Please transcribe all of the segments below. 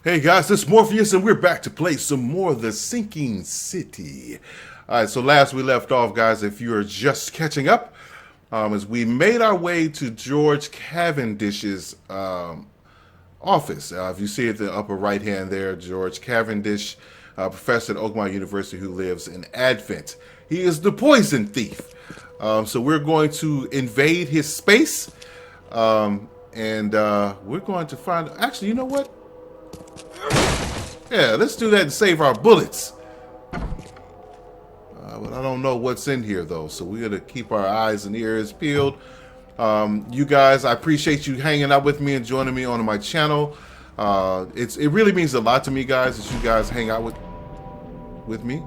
Hey guys, it's Morpheus and we're back to play some more of The Sinking City. Alright, so last we left off, guys, if you are just catching up, as we made our way to George Cavendish's office. If you see at the upper right hand there, George Cavendish, professor at Oakmont University who lives in Advent. He is the poison thief. So we're going to invade his space, and we're going to find... Actually, you know what? Yeah, let's do that and save our bullets. But I don't know what's in here, though, so we got to keep our eyes and ears peeled. You guys, I appreciate you hanging out with me and joining me on my channel. It really means a lot to me, guys, that you guys hang out with me.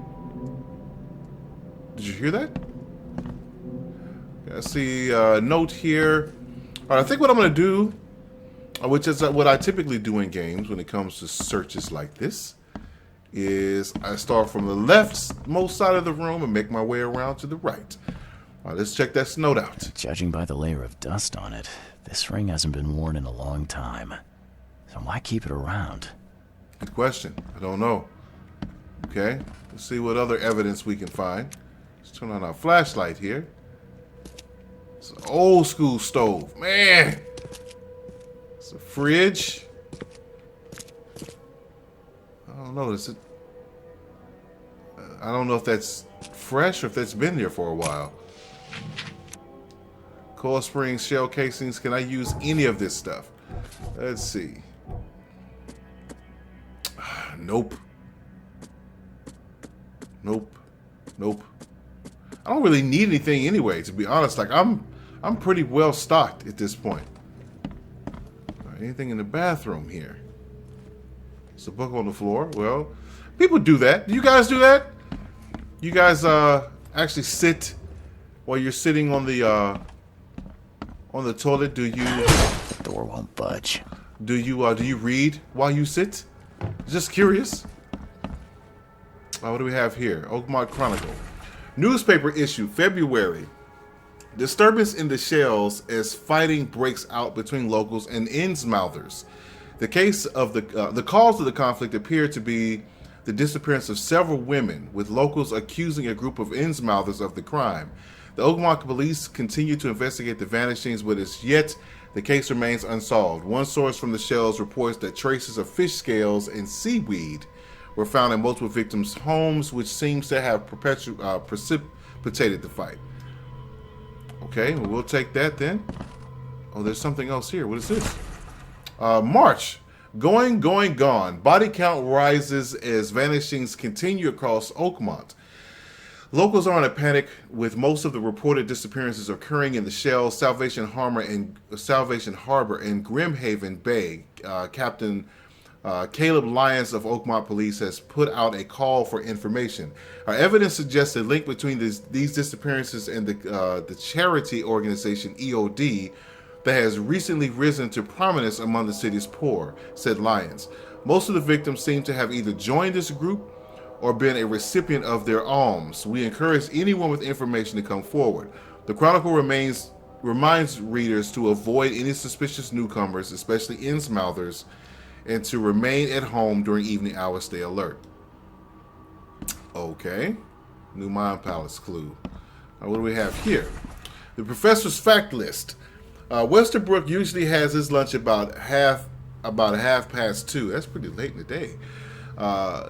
Did you hear that? I see a note here. All right, I think what I'm going to do, which is what I typically do in games when it comes to searches like this, is I start from the leftmost side of the room and make my way around to the right. All right, let's check that note out. Judging by the layer of dust on it, this ring hasn't been worn in a long time. So why keep it around? Good question. I don't know. Okay, let's see what other evidence we can find. Let's turn on our flashlight here. It's an old school stove. Man! It's a fridge. I don't know. Is it? I don't know if that's fresh or if that's been there for a while. Coil springs, shell casings. Can I use any of this stuff? Let's see. Nope. Nope. Nope. I don't really need anything anyway, to be honest. Like I'm pretty well stocked at this point. All right, anything in the bathroom here? It's a book on the floor. Well, people do that. Do you guys do that? You guys actually sit while you're sitting on the toilet? Do you? Door won't budge. Do you read while you sit? Just curious. What do we have here? Oakmont Chronicle. Newspaper issue, February. Disturbance in the shells as fighting breaks out between locals and Innsmouthers. The cause of the conflict appeared to be the disappearance of several women, with locals accusing a group of Innsmouthers of the crime. The Oakmont police continue to investigate the vanishings, but as yet the case remains unsolved. One source from the shells reports that traces of fish scales and seaweed were found in multiple victims' homes, which seems to have precipitated the fight. Okay, well, we'll take that then. Oh, there's something else here. What is this? March. Going, gone. Body count rises as vanishings continue across Oakmont. Locals are in a panic, with most of the reported disappearances occurring in the Shell, Salvation Harbor, and Grimhaven Bay. Captain Caleb Lyons of Oakmont Police has put out a call for information. Our evidence suggests a link between these disappearances and the charity organization EOD that has recently risen to prominence among the city's poor, said Lyons. Most of the victims seem to have either joined this group or been a recipient of their alms. We encourage anyone with information to come forward. The Chronicle reminds readers to avoid any suspicious newcomers, especially Innsmouthers, and to remain at home during evening hours. Stay alert. Okay. New Mind Palace clue. What do we have here? The professor's fact list. Westerbrook usually has his lunch about half past 2. That's pretty late in the day.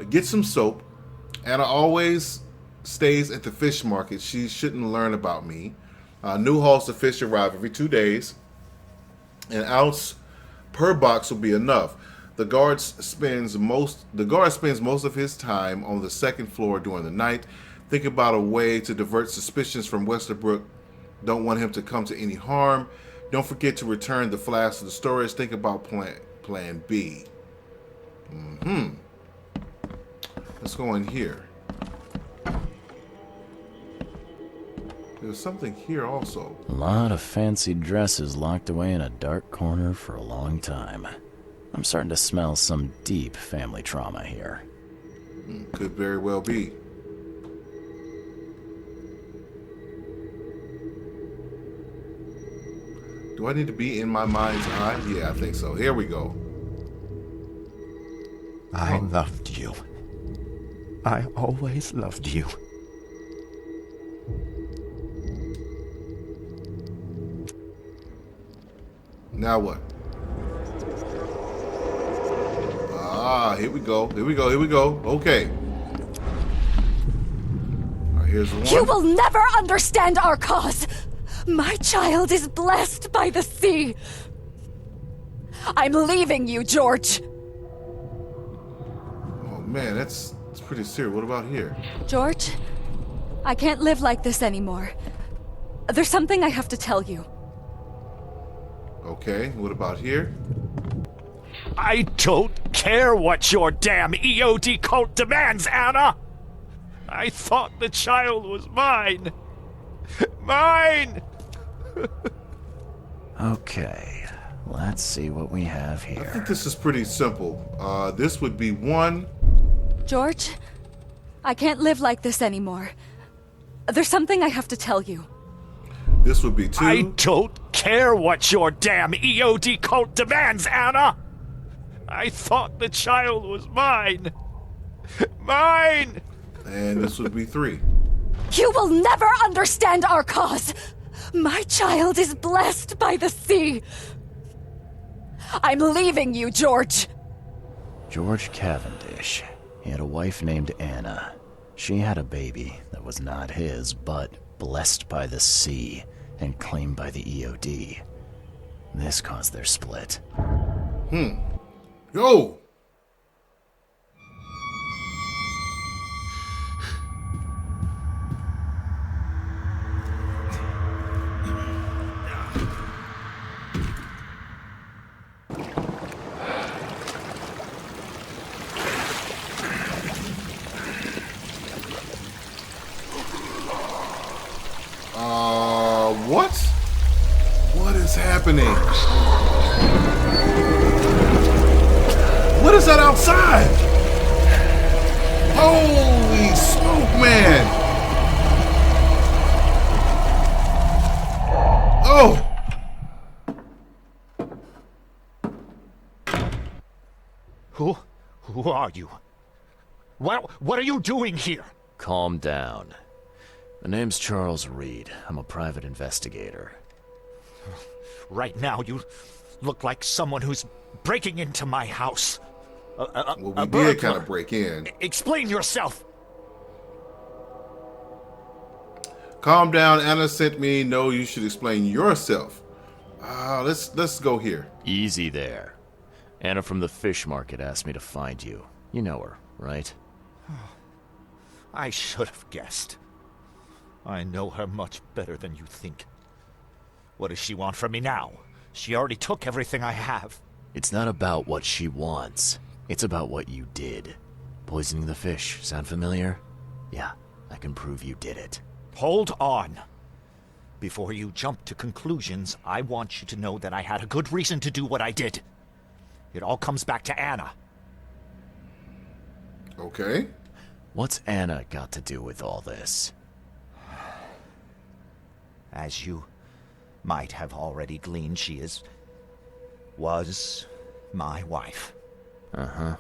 Get some soap. Anna always stays at the fish market. She shouldn't learn about me. New hauls of fish arrive every 2 days. An ounce per box will be enough. The guard spends most of his time on the second floor during the night. Think about a way to divert suspicions from Westerbrook. Don't want him to come to any harm. Don't forget to return the flask to the storage. Think about plan B. Let's go in here. There's something here also. A lot of fancy dresses locked away in a dark corner for a long time. I'm starting to smell some deep family trauma here. Could very well be. Do I need to be in my mind's eye? Yeah, I think so. Here we go. I loved you. I always loved you. Now what? Ah, here we go. Here we go. Here we go. Okay. All right, here's one. You will never understand our cause. My child is blessed by the sea. I'm leaving you, George. Oh man, that's pretty serious. What about here? George, I can't live like this anymore. There's something I have to tell you. Okay, what about here? I don't care what your damn EOD cult demands, Anna! I thought the child was mine. Mine! Okay, let's see what we have I think here. this is pretty simple. This would be 1. George, I can't live like this anymore. There's something I have to tell you. This would be 2. I don't care what your damn EOD cult demands, Anna! I thought the child was mine. Mine! And this would be 3. You will never understand our cause. My child is blessed by the sea. I'm leaving you, George. George Cavendish. He had a wife named Anna. She had a baby that was not his, but blessed by the sea and claimed by the EOD. This caused their split. Yo! What? What is happening? What is that outside? Holy smoke, man! Oh! Who are you? What are you doing here? Calm down. My name's Charles Reed. I'm a private investigator. Right now, you look like someone who's breaking into my house. Well, we a did burglar. kind of break in. Explain yourself. Calm down. Anna sent me. No, you should explain yourself. Let's go here. Easy there. Anna from the fish market asked me to find you. You know her, right? I should have guessed. I know her much better than you think. What does she want from me now? She already took everything I have. It's not about what she wants. It's about what you did. Poisoning the fish. Sound familiar? Yeah, I can prove you did it. Hold on. Before you jump to conclusions, I want you to know that I had a good reason to do what I did. It all comes back to Anna. Okay. What's Anna got to do with all this? As you might have already gleaned, she was my wife. Uh-huh.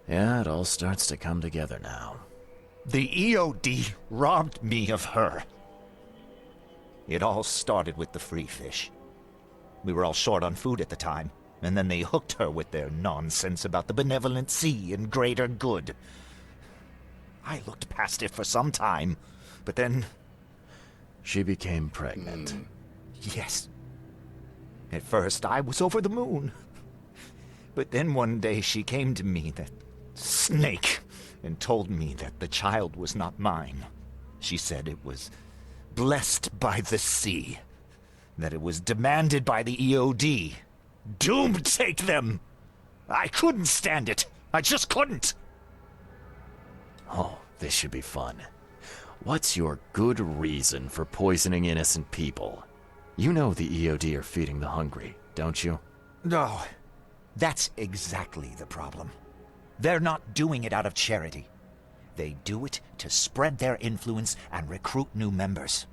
Yeah, it all starts to come together now. The EOD robbed me of her. It all started with the free fish. We were all short on food at the time, and then they hooked her with their nonsense about the benevolent sea and greater good. I looked past it for some time, but then... She became pregnant. Yes. At first, I was over the moon. But then one day she came to me, that snake, and told me that the child was not mine. She said it was blessed by the sea, that it was demanded by the EOD. Doom take them! I couldn't stand it. I just couldn't. Oh, this should be fun. What's your good reason for poisoning innocent people? You know the EOD are feeding the hungry, don't you? No, that's exactly the problem. They're not doing it out of charity. They do it to spread their influence and recruit new members.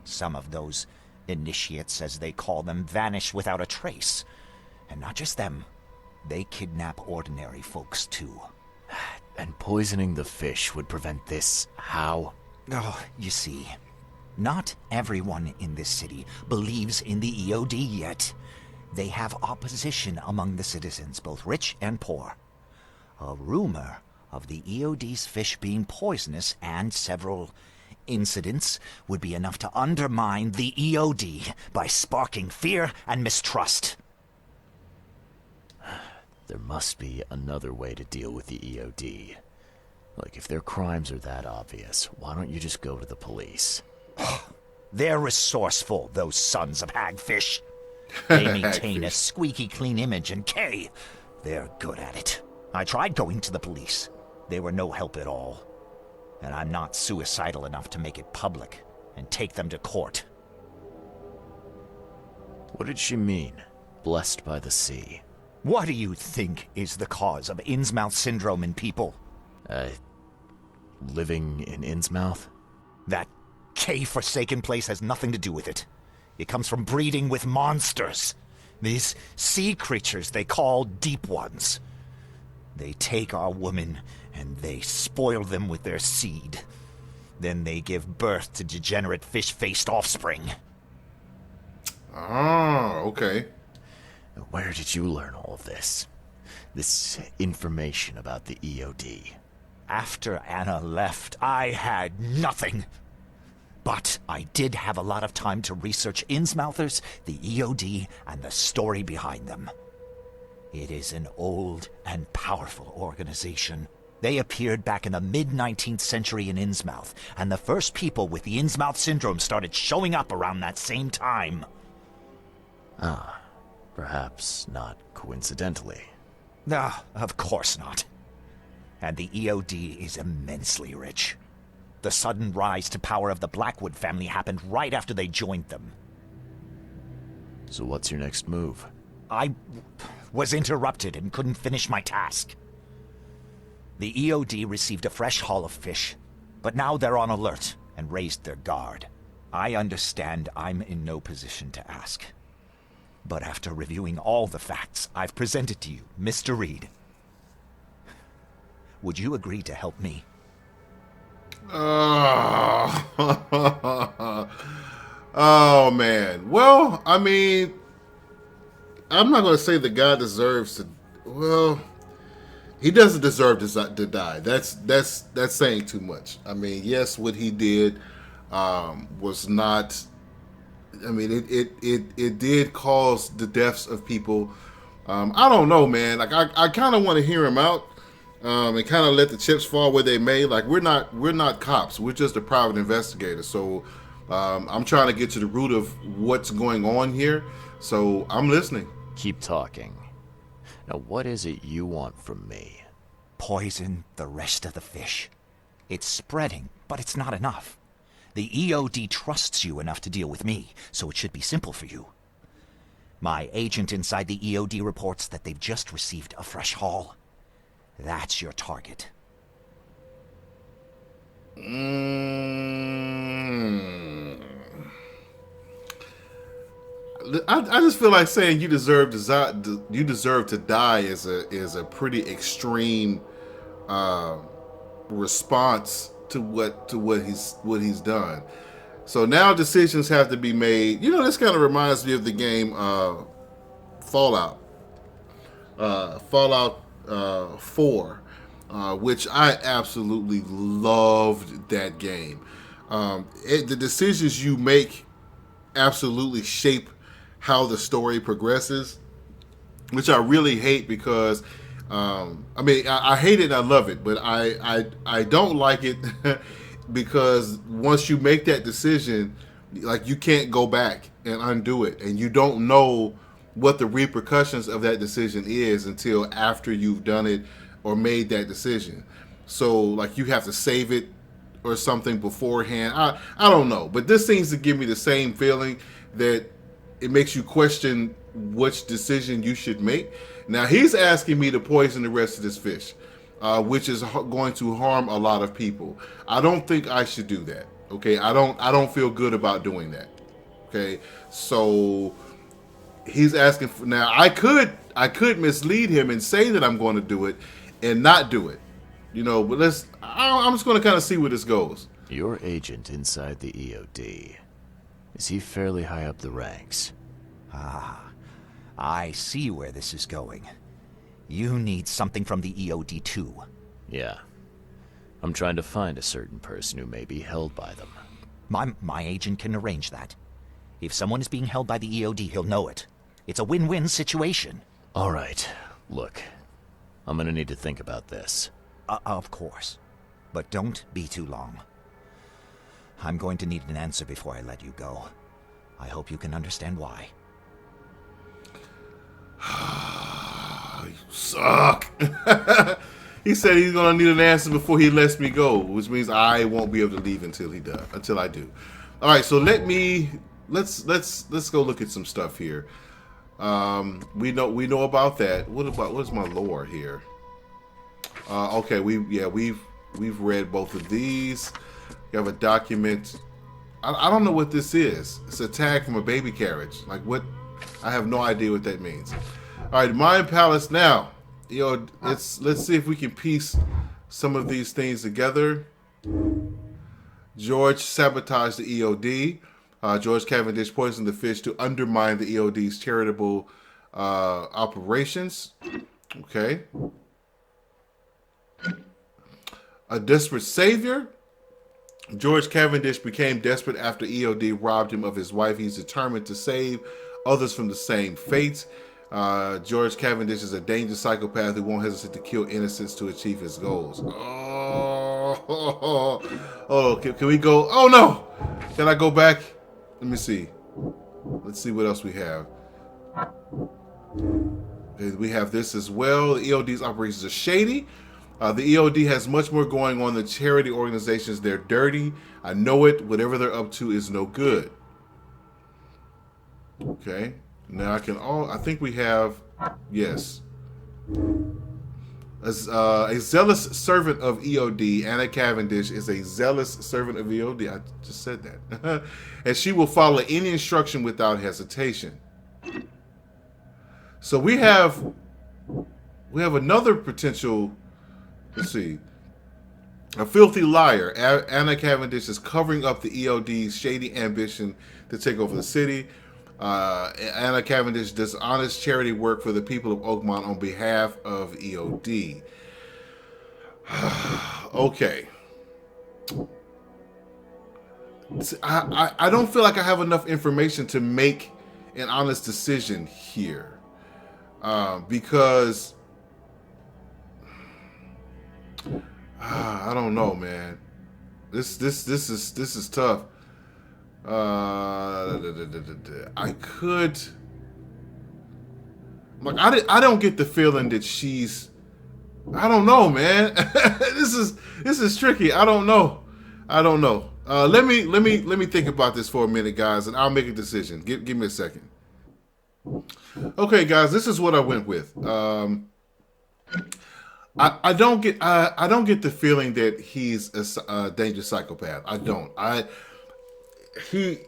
Some of those initiates, as they call them, vanish without a trace. And not just them, They kidnap ordinary folks, too. And poisoning the fish would prevent this. How? Oh, you see, not everyone in this city believes in the EOD yet. They have opposition among the citizens, both rich and poor. A rumor of the EOD's fish being poisonous and several incidents would be enough to undermine the EOD by sparking fear and mistrust. There must be another way to deal with the EOD. Like, if their crimes are that obvious, why don't you just go to the police? They're resourceful, those sons of hagfish. They maintain a squeaky clean image, and they're good at it. I tried going to the police. They were no help at all. And I'm not suicidal enough to make it public and take them to court. What did she mean? Blessed by the sea. What do you think is the cause of Innsmouth syndrome in people? Living in Innsmouth? That K-forsaken place has nothing to do with it. It comes from breeding with monsters. These sea creatures they call Deep Ones. They take our women and they spoil them with their seed. Then they give birth to degenerate fish-faced offspring. Oh, okay. Where did you learn all of this? This information about the EOD? After Anna left, I had nothing. But I did have a lot of time to research Innsmouthers, the EOD, and the story behind them. It is an old and powerful organization. They appeared back in the mid-19th century in Innsmouth, and the first people with the Innsmouth syndrome started showing up around that same time. Ah, perhaps not coincidentally. Ah, of course not. And the EOD is immensely rich. The sudden rise to power of the Blackwood family happened right after they joined them. So what's your next move? I was interrupted and couldn't finish my task. The EOD received a fresh haul of fish, but now they're on alert and raised their guard. I understand I'm in no position to ask. But after reviewing all the facts I've presented to you, Mr. Reed, would you agree to help me? Oh, man. Well, I mean, I'm not going to say the guy deserves to. Well, he doesn't deserve to die. That's saying too much. I mean, yes, what he did was not. I mean, it did cause the deaths of people. I don't know, man. Like, I kind of want to hear him out. And kind of let the chips fall where they may. Like, we're not cops. We're just a private investigator. So I'm trying to get to the root of what's going on here. So I'm listening. Keep talking. Now, what is it you want from me? Poison the rest of the fish. It's spreading, but it's not enough. The EOD trusts you enough to deal with me, so it should be simple for you. My agent inside the EOD reports that they've just received a fresh haul. That's your target. I just feel like saying you deserve to die is a pretty extreme response to what he's done. So now decisions have to be made. You know, this kind of reminds me of the game Fallout. Fallout 4, which I absolutely loved that game. The decisions you make absolutely shape how the story progresses, which I really hate because, I mean, I hate it and I love it, but I don't like it because once you make that decision, like, you can't go back and undo it, and you don't know what the repercussions of that decision is until after you've done it or made that decision. So, like, you have to save it or something beforehand. I don't know, but this seems to give me the same feeling that it makes you question which decision you should make. Now, he's asking me to poison the rest of this fish, which is going to harm a lot of people. I don't think I should do that. Okay, I don't feel good about doing that. Okay, so he's asking for. Now, I could I could mislead him and say that I'm going to do it and not do it. You know, but I'm just going to kind of see where this goes. Your agent inside the EOD. Is he fairly high up the ranks? Ah, I see where this is going. You need something from the EOD too. Yeah. I'm trying to find a certain person who may be held by them. My agent can arrange that. If someone is being held by the EOD, he'll know it. It's a win-win situation. All right. Look, I'm gonna need to think about this. Of course. But don't be too long. I'm going to need an answer before I let you go. I hope you can understand why. You suck. He said he's gonna need an answer before he lets me go, which means I won't be able to leave until I do. All right, so let's go look at some stuff here. We know about that. What's my lore here? Okay, we've read both of these. We have a document. I don't know what this is. It's a tag from a baby carriage. Like what? I have no idea what that means. All right, Mind Palace now. You know, let's see if we can piece some of these things together. George sabotaged the EOD. George Cavendish poisoned the fish to undermine the EOD's charitable operations. Okay. A desperate savior. George Cavendish became desperate after EOD robbed him of his wife. He's determined to save others from the same fate. George Cavendish is a dangerous psychopath who won't hesitate to kill innocents to achieve his goals. Can we go? Oh no! Can I go back? Let me see. Let's see what else we have. We have this as well. The EOD's operations are shady. The EOD has much more going on than charity organizations. They're dirty. I know it. Whatever they're up to is no good. Okay. Now I think we have, yes. A zealous servant of EOD, Anna Cavendish is a zealous servant of EOD. I just said that. And she will follow any instruction without hesitation. So we have another potential, let's see. A filthy liar. Anna Cavendish is covering up the EOD's shady ambition to take over the city. Anna Cavendish does honest charity work for the people of Oakmont on behalf of EOD. Okay. I don't feel like I have enough information to make an honest decision here. Because I don't know, man. This is tough. I could, like, I don't get the feeling that she's, I don't know, man. This is tricky. I don't know. Let me think about this for a minute, guys, and I'll make a decision. Give me a second. Okay, guys, this is what I went with. I don't get the feeling that he's a dangerous psychopath. I don't. He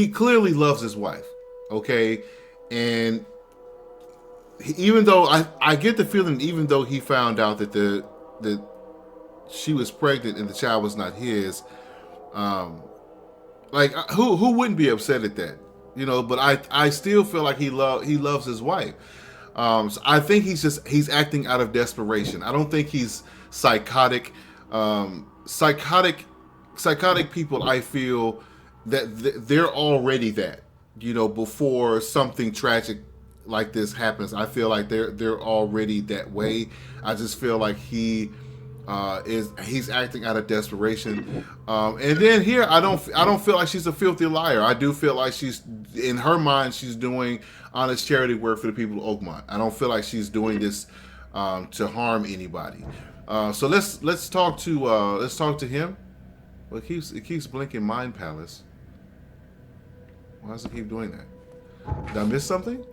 clearly loves his wife, okay? And even though I get the feeling, even though he found out that that she was pregnant and the child was not his, like who wouldn't be upset at that, you know? But I still feel like he loves his wife. So I think he's acting out of desperation. I don't think he's psychotic. Psychotic people, I feel that they're already that, you know, before something tragic like this happens. I feel like they're already that way. I just feel like he's acting out of desperation. And then here, I don't feel like she's a filthy liar. I do feel like she's, in her mind, she's doing honest charity work for the people of Oakmont. I don't feel like she's doing this to harm anybody. So let's talk to him. Well, it keeps blinking Mind Palace. Why does it keep doing that? Did I miss something?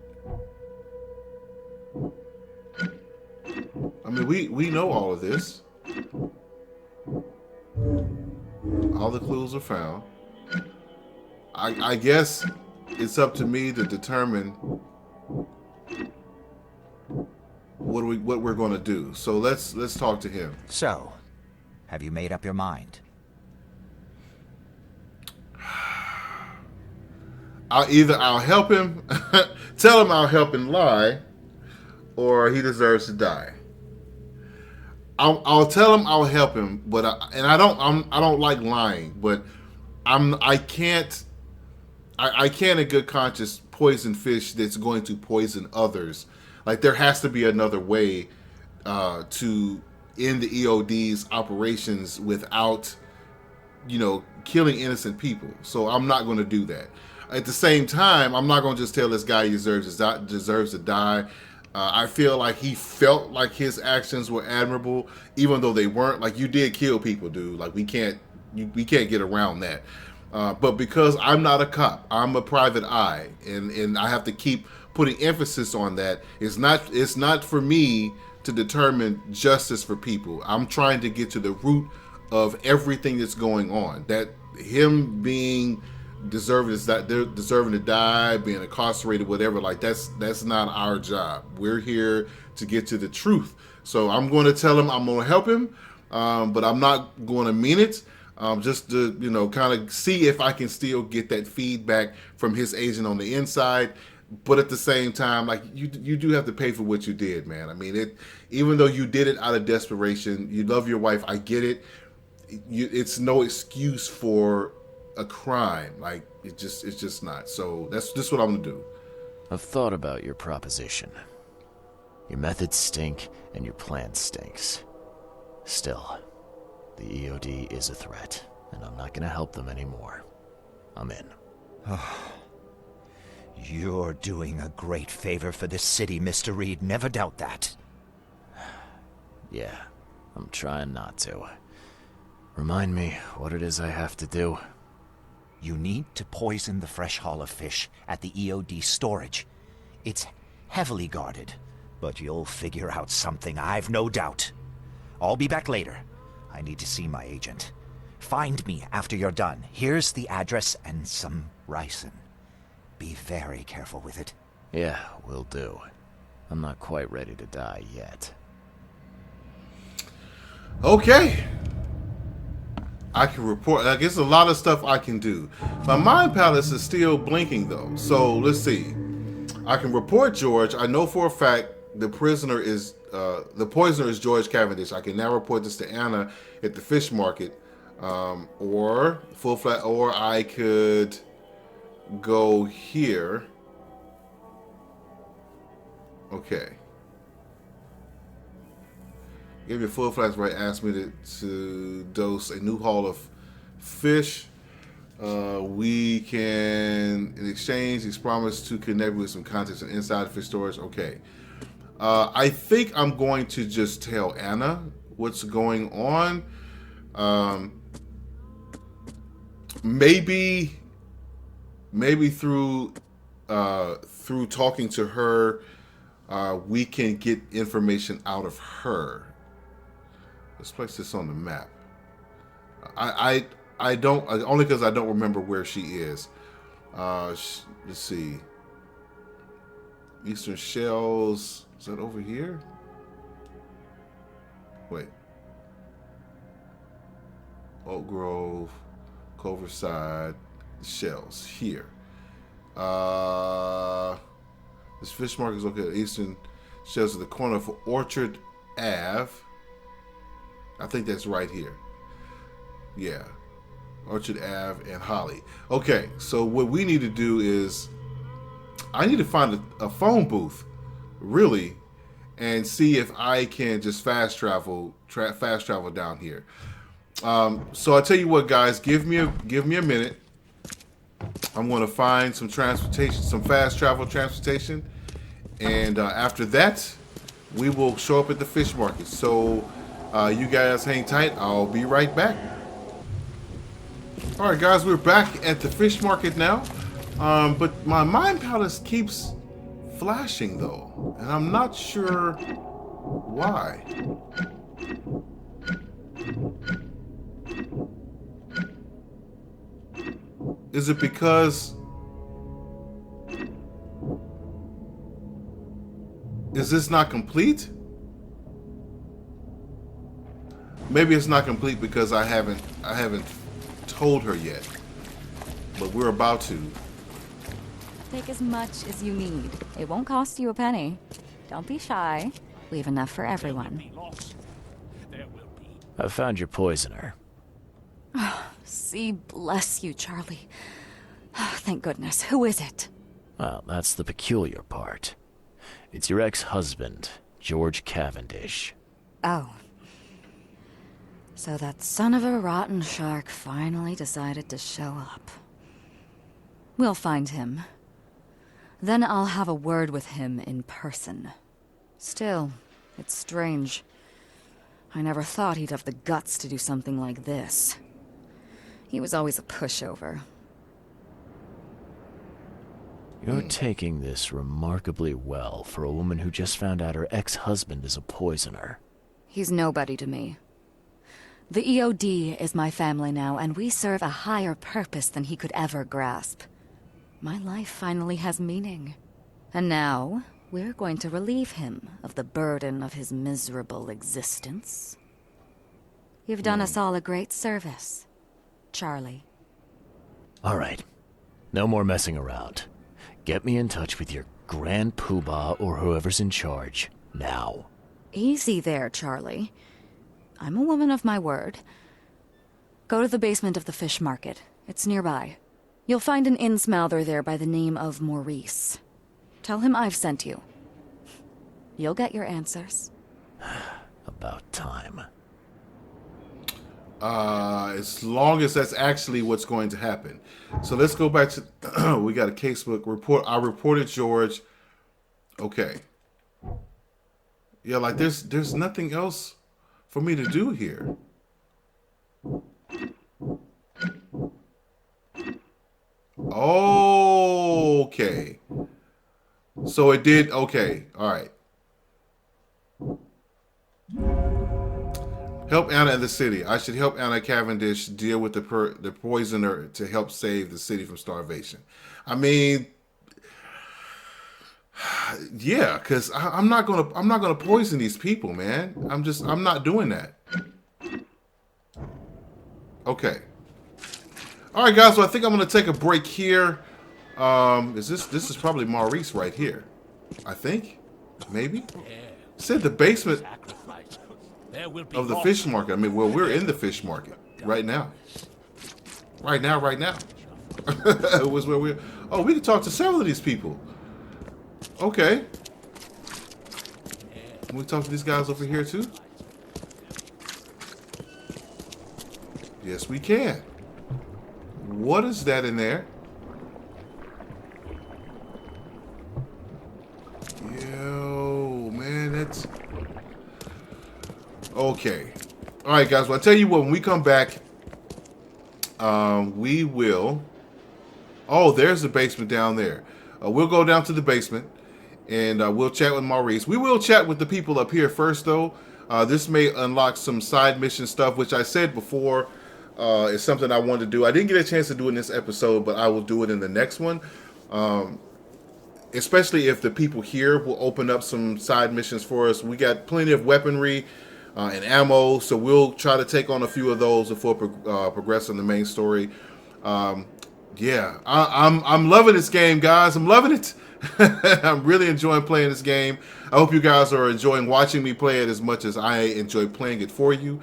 I mean, we know all of this. All the clues are found. I guess it's up to me to determine what we're going to do. So let's talk to him. So, have you made up your mind? I'll help him, tell him I'll help him lie, or he deserves to die. I'll tell him I'll help him, but I don't like lying, but I can't in good conscience poison fish that's going to poison others. Like, there has to be another way to end the EOD's operations without, killing innocent people. So I'm not going to do that. At the same time, I'm not going to just tell this guy he deserves to die. I feel like he felt like his actions were admirable, even though they weren't. Like, you did kill people, dude. Like, we can't get around that. But because I'm not a cop, I'm a private eye, and I have to keep putting emphasis on that. It's not for me to determine justice for people. I'm trying to get to the root of everything that's going on. That him being deserving to die, being incarcerated, whatever, like that's not our job. We're here to get to the truth. So I'm going to tell him I'm going to help him, but I'm not going to mean it. Just to kind of see if I can still get that feedback from his agent on the inside. But at the same time, like, you do have to pay for what you did, man. I mean, even though you did it out of desperation, you love your wife, I get it. It's no excuse for a crime. Like, it's just not. So that's what I'm gonna do. I've thought about your proposition. Your methods stink and your plan stinks. Still, the EOD is a threat, and I'm not gonna help them anymore. I'm in. You're doing a great favor for this city, Mr. Reed. Never doubt that. Yeah, I'm trying not to. Remind me what it is I have to do. You need to poison the fresh haul of fish at the EOD storage. It's heavily guarded, but you'll figure out something, I've no doubt. I'll be back later. I need to see my agent. Find me after you're done. Here's the address and some ricin. Be very careful with it. Yeah, will do. I'm not quite ready to die yet. Okay. I can report. I guess a lot of stuff I can do. My mind palace is still blinking though. So let's see. I can report George. I know for a fact the poisoner is George Cavendish. I can now report this to Anna at the fish market, or full flat. Or I could go here. Okay. Give me a full flash right. Asked me to dose a new haul of fish. We can, in exchange, he's promised to connect with some contacts and inside fish storage. Okay. I think I'm going to just tell Anna what's going on. Maybe through talking to her, we can get information out of her. Let's place this on the map. I don't, only because I don't remember where she is. Let's see. Eastern Shells. Is that over here? Wait. Oak Grove, Culverside, Shells here. This fish market is located at Eastern Shells at the corner of Orchard Ave. I think that's right here. Yeah. Orchard Ave and Holly. Okay, so what we need to do is I need to find a phone booth, really, and see if I can just fast travel down here. So I tell you what, guys, give me a minute. I'm going to find some transportation, some fast travel transportation, and after that, we will show up at the fish market. So you guys hang tight. I'll be right back. All right, guys, we're back at the fish market now, but my mind palace keeps flashing though, and I'm not sure why. Is it because Is this not complete? Maybe it's not complete because I haven't told her yet. But we're about to. Take as much as you need. It won't cost you a penny. Don't be shy. We have enough for everyone. I found your poisoner. See, bless you, Charlie. Thank goodness. Who is it? Well, that's the peculiar part. It's your ex-husband, George Cavendish. Oh. So that son of a rotten shark finally decided to show up. We'll find him. Then I'll have a word with him in person. Still, it's strange. I never thought he'd have the guts to do something like this. He was always a pushover. You're taking this remarkably well for a woman who just found out her ex-husband is a poisoner. He's nobody to me. The EOD is my family now, and we serve a higher purpose than he could ever grasp. My life finally has meaning. And now, we're going to relieve him of the burden of his miserable existence. You've done us all a great service, Charlie. All right. No more messing around. Get me in touch with your Grand Poobah or whoever's in charge, now. Easy there, Charlie. I'm a woman of my word. Go to the basement of the fish market. It's nearby. You'll find an innsmouther there by the name of Maurice. Tell him I've sent you. You'll get your answers. About time. As long as that's actually what's going to happen. So let's go back to, we got a casebook report. I reported George. Okay. Yeah, like there's nothing else for me to do here. Okay. So it did, okay, all right. Help Anna in the city. I should help Anna Cavendish deal with the poisoner to help save the city from starvation. I mean, yeah, because I'm not gonna poison these people, man. I'm not doing that. Okay. All right, guys. So I think I'm gonna take a break here. This is probably Maurice right here. I think, maybe. It said the basement of the fish market. I mean, well, we're in the fish market right now. Right now. It was where we. Oh, we can talk to several of these people. Okay. Can we talk to these guys over here too? Yes, we can. What is that in there? Yo, man, that's... Okay. All right, guys. Well, I'll tell you what, when we come back, we will... Oh, there's the basement down there. We'll go down to the basement, and we'll chat with Maurice. We will chat with the people up here first, though. This may unlock some side mission stuff, which I said before is something I wanted to do. I didn't get a chance to do in this episode, but I will do it in the next one. Especially if the people here will open up some side missions for us. We got plenty of weaponry and ammo, so we'll try to take on a few of those before progressing the main story. Yeah, I'm loving this game, guys. I'm loving it. I'm really enjoying playing this game. I hope you guys are enjoying watching me play it as much as I enjoy playing it for you.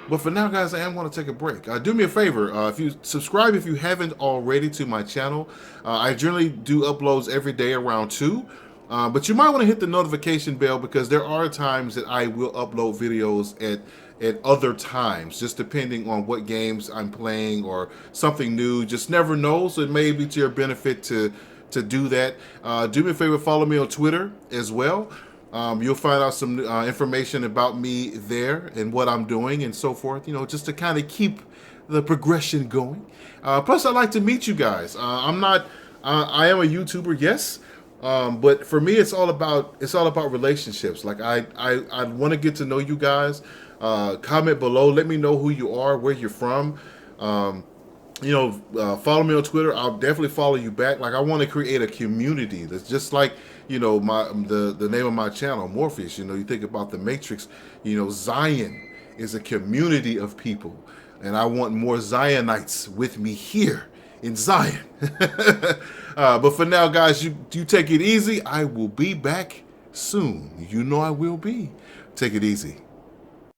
But for now, guys, I am going to take a break. Do me a favor. If you subscribe, if you haven't already, to my channel. I generally do uploads every day around 2. But you might want to hit the notification bell, because there are times that I will upload videos at other times, just depending on what games I'm playing or something new. Just never know, so it may be to your benefit to do that. Do me a favor, follow me on Twitter as well. You'll find out some information about me there and what I'm doing and so forth, you know, just to kind of keep the progression going. Plus, I'd like to meet you guys. I am a YouTuber, yes. But for me, it's all about relationships. Like I want to get to know you guys. Comment below. Let me know who you are, where you're from. Follow me on Twitter. I'll definitely follow you back. Like, I want to create a community that's just like you know, the name of my channel, Morpheus. You know, you think about the Matrix. You know, Zion is a community of people, and I want more Zionites with me here in Zion. But for now, guys, you take it easy. I will be back soon. You know I will be. Take it easy.